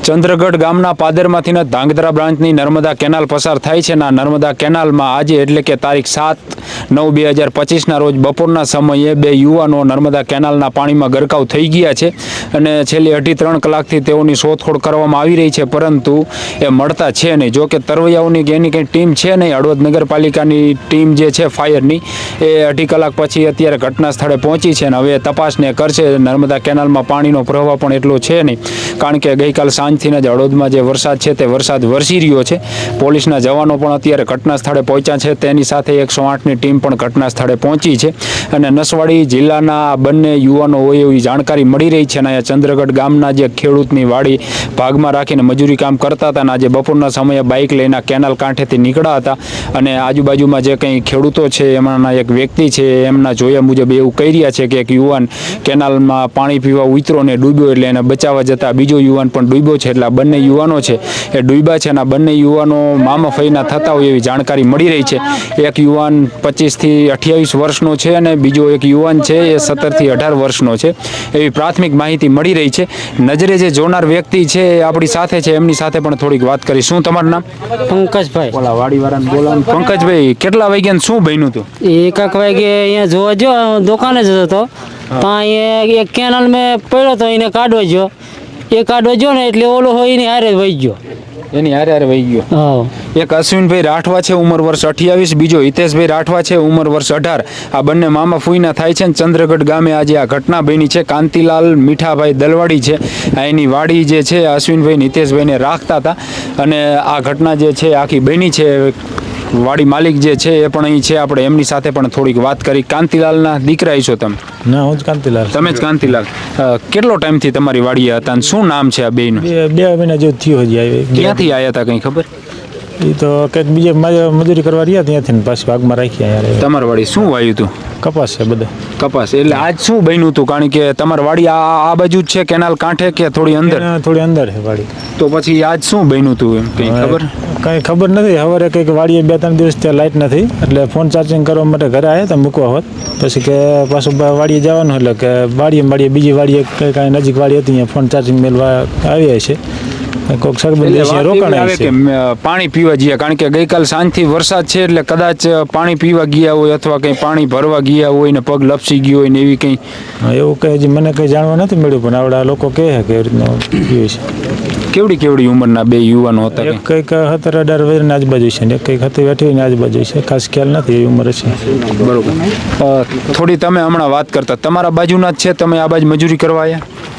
ચંદ્રગઢ ગામના પાદરમાંથીને ધાંગધ્રા બ્રાન્ચની નર્મદા કેનાલ પસાર થાય છે અને આ નર્મદા કેનાલમાં આજે એટલે કે તારીખ 7/9/2025ના રોજ બપોરના સમયે બે યુવાનો નર્મદા કેનાલના પાણીમાં ગરકાવ થઈ ગયા છે અને છેલ્લી 2.5-3 કલાકથી તેઓની શોધખોળ કરવામાં આવી રહી છે, પરંતુ એ મળતા છે નહીં. જો કે તરવૈયાઓની એની કંઈ ટીમ છે નહીં. હળવદ નગરપાલિકાની ટીમ જે છે ફાયરની એ 2.5 કલાક પછી અત્યારે ઘટના સ્થળે પહોંચી છે અને હવે તપાસને કરશે. નર્મદા કેનાલમાં પાણીનો પ્રવાહ પણ એટલો છે નહીં, કારણ કે ગઈકાલ સાંજથી જ હળવદમાં જે વરસાદ છે તે વરસાદ વરસી રહ્યો છે. પોલીસના જવાનો પણ અત્યારે ઘટના સ્થળે પહોંચ્યા છે. તેની સાથે 108ની ટીમ પણ ઘટના સ્થળે પહોંચી છે અને નસવાડી જિલ્લાના બંને યુવાનો હોય એવી જાણકારી મળી રહી છે. અને અહીંયા ચંદ્રગઢ ગામના જે ખેડૂતની વાડી ભાગમાં રાખીને મજૂરી કામ કરતા હતા અને આજે બપોરના સમયે બાઇક લઈને કેનાલ કાંઠેથી નીકળ્યા હતા અને આજુબાજુમાં જે કંઈ ખેડૂતો છે એમાંના એક વ્યક્તિ છે એમના જોયા મુજબ એવું કહી રહ્યા છે કે એક યુવાન કેનાલમાં પાણી પીવા ઉતરો ને ડૂબ્યો, એટલે એને બચાવવા જતા બીજો યુવાન પણ ડૂબ્યો છે. એટલે આ બંને યુવાનો છે એ ડૂબ્યા છે અને આ બંને યુવાનો મામા ફઈના થતા હોય એવી જાણકારી મળી રહી છે. એક યુવાન 25થી 28 વર્ષનો છે અને બીજો એક યુવાન છે એ 17થી 18 વર્ષનો છે, એવી પ્રાથમિક માહિતી મળી રહી છે. નજરે જે જોનાર વ્યક્તિ છે એ આપણી સાથે છે, એમની સાથે પણ થોડીક વાત કરી. શું તમારું નામ? પંકજભાઈ. ઓલા વાડીવાળાને બોલાવો. પંકજભાઈ, કેટલા વાગ્યાને શું બન્યું હતું? 1 વાગે અહીંયા જોવા જો દુકાને જ હતો, ત્યાં એક કેનાલ મેં પડ્યો તો એને કાઢવા ગયો. એ કાઢવા ગયો ને એટલે ઓલો હોય એની હારે વહી ગયો. એની હારે વહી ગયો. હા. એક અશ્વિનભાઈ રાઠવા છે, ઉંમર વર્ષ 28, બીજો હિતેશભાઈ રાઠવા છે, ઉંમર વર્ષ 18. આ બંને મામા ફૂઈના થાય છે. ચંદ્રગઢ ગામે આજે આ ઘટના બની છે. કાંતિલાલ મીઠાભાઈ દલવાડી છે, આ એની વાડી જે છે અશ્વિનભાઈ હિતેશભાઈને રાખતા હતા અને આ ઘટના જે છે આખી બની છે. વાડી માલિક જે છે એ પણ અહીં છે, આપણે એમની સાથે પણ થોડીક વાત કરી. કાંતિલાલના દીકરા છો તમે? ના, હું જ કાંતિલાલ. તમે જ કાંતિલાલ. કેટલો ટાઈમથી તમારી વાડીએ હતા અને શું નામ છે આ બેયનું? 2 મહિના જેવું થયું હજી આવી. ક્યાંથી આવ્યા હતા કંઈ ખબર? એ તો કંઈક બીજે મજૂરી કરવા રહ્યા ત્યાંથી પાછી ભાગમાં રાખ્યા યાર. તમારી વાડી શું વાવ્યું હતું? કપાસ છે બધા. કપાસ. એટલે આજ શું બન્યું હતું? કારણ કે તમારી વાડી આ બાજુ જ છે કેનાલ કાંઠે કે થોડી અંદર? થોડી અંદર છે વાડી. તો પછી આજ શું બન્યું હતું એમ કંઈ ખબર? કંઈ ખબર નથી. સવારે કંઈક વાડીએ 2-3 દિવસ ત્યાં લાઇટ નથી એટલે ફોન ચાર્જિંગ કરવા માટે ઘરે આવ્યા હતા મૂકવા હોત. પછી કે પાછું વાડીએ જવાનું એટલે કે વાડીએ બીજી વાડીએ કાંઈ નજીક વાડી હતી ત્યાં ફોન ચાર્જિંગ મેળવા આવ્યા છે. કોઈક સગબંધી રોકાણ આવે કે પાણી પીવા ગયા, કારણ કે ગઈકાલ સાંજથી વરસાદ છે એટલે કદાચ પાણી પીવા ગયા હોય અથવા કંઈ પાણી ભરવા ગયા હોય ને પગ લપસી ગયો હોય ને એવી કંઈ. એવું કંઈ હજી મને કંઈ જાણવા નથી મળ્યું, પણ આવડા લોકો કહે છે કે એવી રીતના પીવે છે. કેવડી ઉંમરના બે યુવાનો હતા? કંઈક 17-18 વર્ષની આજુબાજુ છે ને કંઈક 27-28ની આજુબાજુ છે. ખાસ ખ્યાલ નથી એવી ઉંમર છે. બરોબર. થોડી તમે હમણાં વાત કરતા તમારા બાજુના જ છે, તમે આ બાજુ મજૂરી કરવા આવ્યા?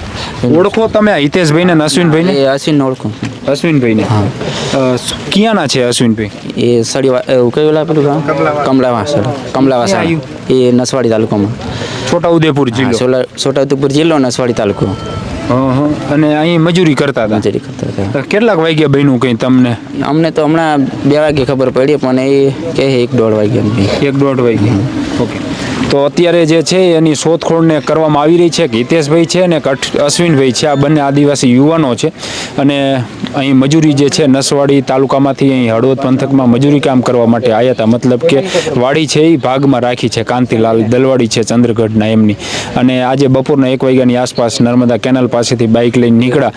ઓળખો તમે હિતેશભાઈને ને અશ્વિનભાઈને? અશ્વિન ઓળખું. અશ્વિનભાઈને. ક્યાંના છે અશ્વિનભાઈ? એ સડી કયું પેલું કમલાવાસા, એ નસવાડી તાલુકામાં. છોટાઉદેપુર જિલ્લો. છોટાઉદેપુર જિલ્લો, નસવાડી તાલુકો. અને અહીં મજૂરી કરતા હતા? કેટલાક વાગ્યા બન્યું કંઈ તમને? અમને તો હમણાં 2 વાગે ખબર પડી, પણ એ કહે 1-1.5 વાગ્યા. 1-1.5 વાગ્યા. ઓકે. તો અત્યારે જે છે એની શોધખોળને કરવામાં આવી રહી છે. હિતેશભાઈ છે અને અશ્વિનભાઈ છે, આ બંને આદિવાસી યુવાનો છે અને અહીં મજૂરી જે છે નસવાડી તાલુકામાંથી અહીં હળવદ પંથકમાં મજૂરી કામ કરવા માટે આવ્યા હતા. મતલબ કે વાડી છે એ ભાગમાં રાખી છે. કાંતિલાલ દલવાડી છે ચંદ્રગઢના એમની. અને આજે બપોરના 1 વાગ્યાની આસપાસ નર્મદા કેનાલ પાસેથી બાઇક લઈને નીકળ્યા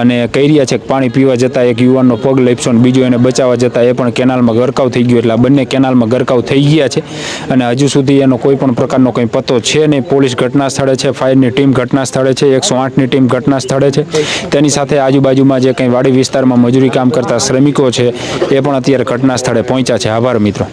અને કહી રહ્યા છે કે પાણી પીવા જતાં એક યુવાનનો પગ લપસ્યો અને બીજો એને બચાવવા જતાં એ પણ કેનાલમાં ગરકાવ થઈ ગયો. એટલે આ બંને કેનાલમાં ગરકાવ થઈ ગયા છે અને હજુ સુધી એનો કોઈ પણ પ્રકારનો કંઈ પતો છે નહીં. પોલીસ ઘટના સ્થળે છે, ફાયરની ટીમ ઘટના સ્થળે છે, 108ની ટીમ ઘટના સ્થળે છે. તેની સાથે આજુબાજુમાં જે કંઈ વાડી વિસ્તારમાં મજૂરી કામ કરતા શ્રમિકો છે એ પણ અત્યારે ઘટના સ્થળે પહોંચ્યા છે. આભાર મિત્રો.